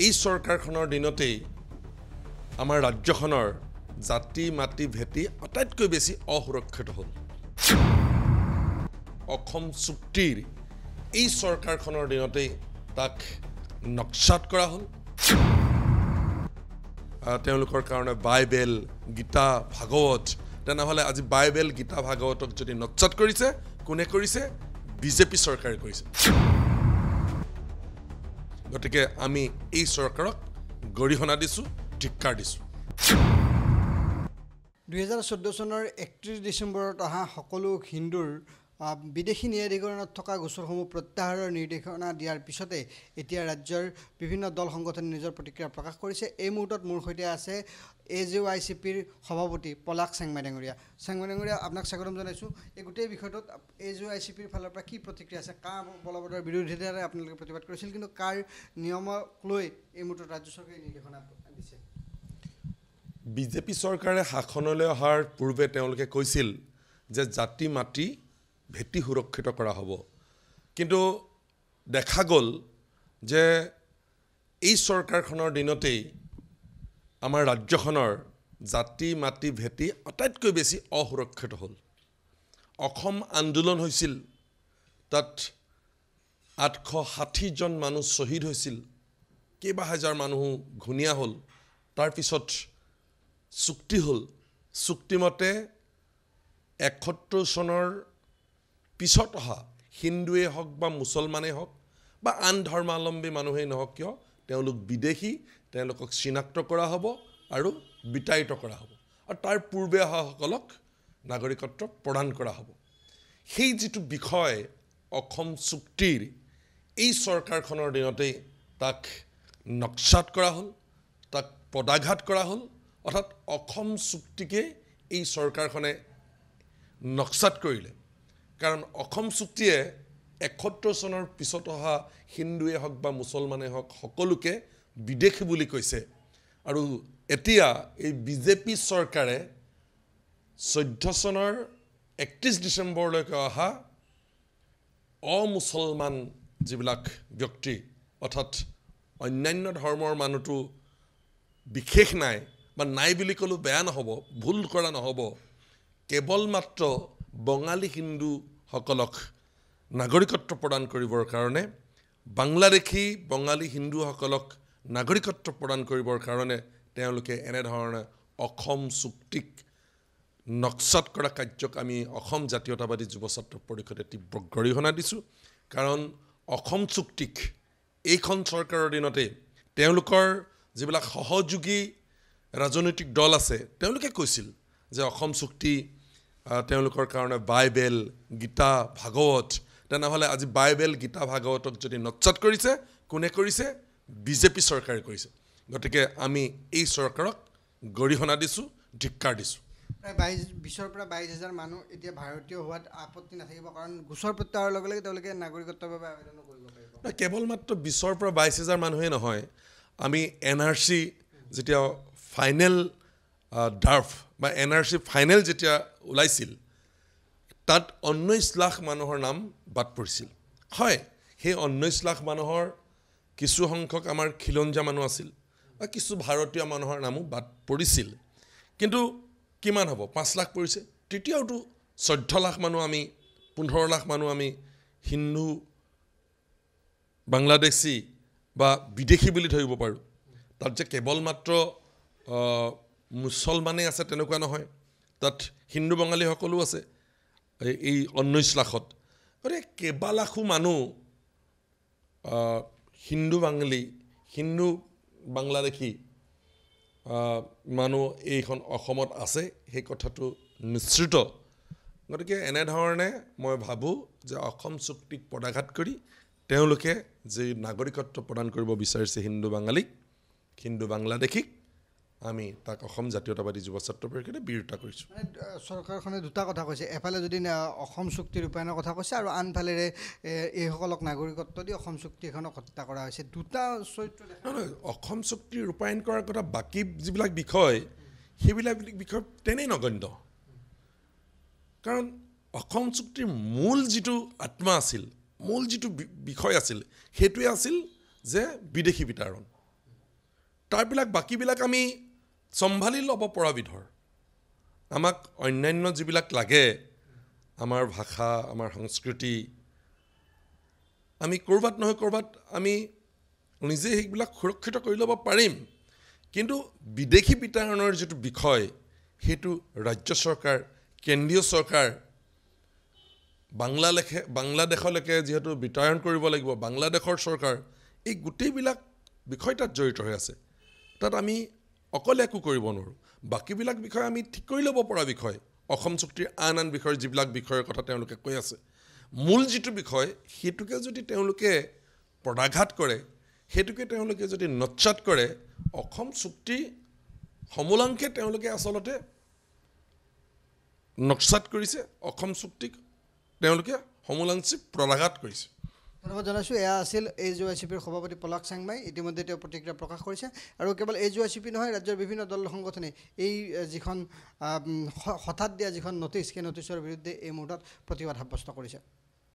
এই চৰকাৰখনৰ দিনতেই আমাৰ ৰাজ্যখনৰ জাতি মাটি ভেটি আটাইতকৈ বেছি অসুৰক্ষিত হ'ল অসম চুক্তিৰ এই চৰকাৰখনৰ দিনতেই তাক নক্সাত কৰা হ'ল তেওঁলোকৰ কাৰণে বাইবেল গীতা ভাগৱত তেনেহ'লে আজি বাইবেল গীতা ভাগৱতক যদি নক্সাত কৰিছে কোনে কৰিছে বিজেপি চৰকাৰে কৰিছে গতিকে আমি এই চৰকাৰক গৰিহণা দিছোঁ ধিক্কাৰ দিছোঁ 2014 চনৰ 31 ডিচেম্বৰত অহা সকলো হিন্দুৰ বিদেশী ন্যায়াধিকৰণত থকা গোচৰসমূহ প্ৰত্যাহাৰৰ নিৰ্দেশনা দিয়াৰ পিছতে এতিয়া ৰাজ্যৰ বিভিন্ন দল সংগঠনে নিজৰ প্ৰতিক্ৰিয়া প্ৰকাশ কৰিছে এই মুহূৰ্তত মোৰ সৈতে আছে AJYCPৰ সভাপতি পলাশ চেংমাডেঙৰীয়া আপোনাক স্বাগতম জনাইছোঁ এই গোটেই বিষয়টোত AJYCPৰ ফালৰ পৰা কি প্ৰতিক্ৰিয়া আছে কাৰ বলবৎৰ বিৰোধিতাৰে আপোনালোকে প্ৰতিবাদ কৰিছিল কিন্তু কাৰ নিয়মক লৈ এই মুহূৰ্তত ৰাজ্য চৰকাৰে নিৰ্দেশনা দিছে বিজেপি চৰকাৰে শাসনলৈ অহাৰ পূৰ্বে তেওঁলোকে কৈছিল যে জাতি মাটি ভেটি সুৰক্ষিত কৰা হ'ব কিন্তু দেখা গ'ল যে এই চৰকাৰখনৰ দিনতেই আমাৰ ৰাজ্যখনৰ জাতি মাটি ভেটি আটাইতকৈ বেছি অসুৰক্ষিত হ'ল অসম আন্দোলন হৈছিল তাত 860 জন মানুহ শ্বহীদ হৈছিল কেইবা হাজাৰ মানুহ ঘূণীয়া হ'ল তাৰ পিছত চুক্তি হ'ল চুক্তিমতে 71 চনৰ পিছত অহা হিন্দুৱে হওক বা মুছলমানেই হওক বা আন ধৰ্মাৱলম্বী মানুহেই নহওক কিয় তেওঁলোক বিদেশী তেওঁলোকক চিনাক্ত কৰা হ'ব আৰু বিতাড়িত কৰা হ'ব আৰু তাৰ পূৰ্বে অহাসকলক নাগৰিকত্ব প্ৰদান কৰা হ'ব সেই যিটো বিষয় অসম চুক্তিৰ এই চৰকাৰখনৰ দিনতেই তাক নক্সাত কৰা হ'ল তাক পদাঘাত কৰা হ'ল অৰ্থাৎ অসম চুক্তিকে এই চৰকাৰখনে নক্সাত কৰিলে কাৰণ অসম চুক্তিয়ে 71 চনৰ পিছত অহা হিন্দুৱে হওক বা মুছলমানেই হওক সকলোকে বিদেশী বুলি কৈছে আৰু এতিয়া এই বিজেপি চৰকাৰে 14 চনৰ 31 ডিচেম্বৰলৈকে অহা অমুছলমান যিবিলাক ব্যক্তি অৰ্থাৎ অন্যান্য ধৰ্মৰ মানুহটো বিশেষ নাই বা নাই বুলি ক'লেও বেয়া নহ'ব ভুল কৰা নহ'ব কেৱল মাত্ৰ বঙালী হিন্দুসকলক নাগৰিকত্ব প্ৰদান কৰিবৰ কাৰণে বাংলাদেশী বঙালী হিন্দুসকলক নাগৰিকত্ব প্ৰদান কৰিবৰ কাৰণে তেওঁলোকে এনেধৰণে অসম চুক্তিক নক্সাত কৰা কাৰ্যক আমি অসম জাতীয়তাবাদী যুৱ ছাত্ৰ পৰিষদে তীব্ৰ গৰিহণা দিছোঁ কাৰণ অসম চুক্তিক এইখন চৰকাৰৰ দিনতে তেওঁলোকৰ যিবিলাক সহযোগী ৰাজনৈতিক দল আছে তেওঁলোকে কৈছিল যে অসম চুক্তি তেওঁলোকৰ কাৰণে বাইবেল গীতা ভাগৱত তেনেহ'লে আজি বাইবেল গীতা ভাগৱতক যদি নক্সাত কৰিছে কোনে কৰিছে বিজেপি চৰকাৰে কৰিছে গতিকে আমি এই চৰকাৰক গৰিহণা দিছোঁ ধিক্কাৰ দিছোঁ প্ৰায় 20ৰ পৰা 22,000 মানুহ এতিয়া ভাৰতীয় হোৱাত আপত্তি নাথাকিব কাৰণ গোচৰ প্ৰত্যাহাৰৰ লগে লগে তেওঁলোকে নাগৰিকত্বৰ বাবে আবেদন কৰিব পাৰিব কেৱল মাত্ৰ 20ৰ পৰা 22,000 মানুহেই নহয় আমি NRC যেতিয়া ফাইনেল ড্ৰাফ্ট বা NRC ফাইনেল যেতিয়া ওলাইছিল তাত 19 লাখ মানুহৰ নাম বাদ পৰিছিল হয় সেই 19 লাখ মানুহৰ কিছু সংখ্যক আমাৰ খিলঞ্জীয়া মানুহ আছিল বা কিছু ভাৰতীয় মানুহৰ নামো বাদ পৰিছিল কিন্তু কিমান হ'ব 5 লাখ পৰিছে তৃতীয়টো 14 লাখ মানুহ আমি 15 লাখ মানুহ আমি হিন্দু বাংলাদেশী বা বিদেশী বুলি ধৰিব পাৰোঁ তাত যে কেৱল মাত্ৰ মুছলমানেই আছে তেনেকুৱা নহয় তাত হিন্দু বাঙালীসকলো আছে এই 19 লাখত গতিকে কেইবা লাখো মানুহ হিন্দু বাঙালী হিন্দু বাংলাদেশী মানুহ এইখন অসমত আছে সেই কথাটো নিশ্চিত গতিকে এনেধৰণে মই ভাবোঁ যে অসম চুক্তিক পদাঘাত কৰি তেওঁলোকে যে নাগৰিকত্ব প্ৰদান কৰিব বিচাৰিছে হিন্দু বাঙালীক হিন্দু বাংলাদেশীক আমি তাক অসম জাতীয়তাবাদী যুৱ ছাত্ৰ পৰিষদে বিৰোধিতা কৰিছোঁ চৰকাৰখনে দুটা কথা কৈছে এফালে যদি অসম চুক্তি ৰূপায়ণৰ কথা কৈছে আৰু আনফালেৰে এইসকলক নাগৰিকত্ব দি অসম চুক্তিখনক হত্যা কৰা হৈছে দুটা চৰিত্ৰ অসম চুক্তি ৰূপায়ণ কৰাৰ কথা বাকী যিবিলাক বিষয় সেইবিলাক বিষয় তেনেই নগণ্য কাৰণ অসম চুক্তিৰ মূল যিটো আত্মা আছিল মূল যিটো বিষয় আছিল সেইটোৱে আছিল যে বিদেশী বিতাৰণ তাৰবিলাক বাকীবিলাক আমি চম্ভালি ল'ব পৰা বিধৰ আমাক অন্যান্য যিবিলাক লাগে আমাৰ ভাষা আমাৰ সংস্কৃতি আমি ক'ৰবাত নহয় ক'ৰবাত আমি নিজে সেইবিলাক সুৰক্ষিত কৰি ল'ব পাৰিম কিন্তু বিদেশী বিতাড়নৰ যিটো বিষয় সেইটো ৰাজ্য চৰকাৰ কেন্দ্ৰীয় চৰকাৰ বাংলাদেশলৈকে যিহেতু বিতাড়ন কৰিব লাগিব বাংলাদেশৰ চৰকাৰ এই গোটেইবিলাক বিষয় তাত জড়িত হৈ আছে তাত আমি অকলে একো কৰিব নোৱাৰোঁ বাকীবিলাক বিষয় আমি ঠিক কৰি ল'ব পৰা বিষয় অসম চুক্তিৰ আন বিষয় যিবিলাক বিষয়ৰ কথা তেওঁলোকে কৈ আছে মূল যিটো বিষয় সেইটোকে যদি তেওঁলোকে পদাঘাত কৰে সেইটোকে তেওঁলোকে যদি নৎসাত কৰে অসম চুক্তি সমূলাংকে তেওঁলোকে আচলতে নৎসাত কৰিছে অসম চুক্তিক তেওঁলোকে সমূলাংশে পদাঘাত কৰিছে ধন্যবাদ জনাইছোঁ এয়া আছিল AJOICPৰ সভাপতি পলাশ চাংমাই ইতিমধ্যে তেওঁ প্ৰতিক্ৰিয়া প্ৰকাশ কৰিছে আৰু কেৱল AJOICP নহয় ৰাজ্যৰ বিভিন্ন দল সংগঠনে এই যিখন হঠাৎ দিয়া যিখন নটিচ সেই নটিচৰ বিৰুদ্ধে এই মুহূৰ্তত প্ৰতিবাদ সাব্যস্ত কৰিছে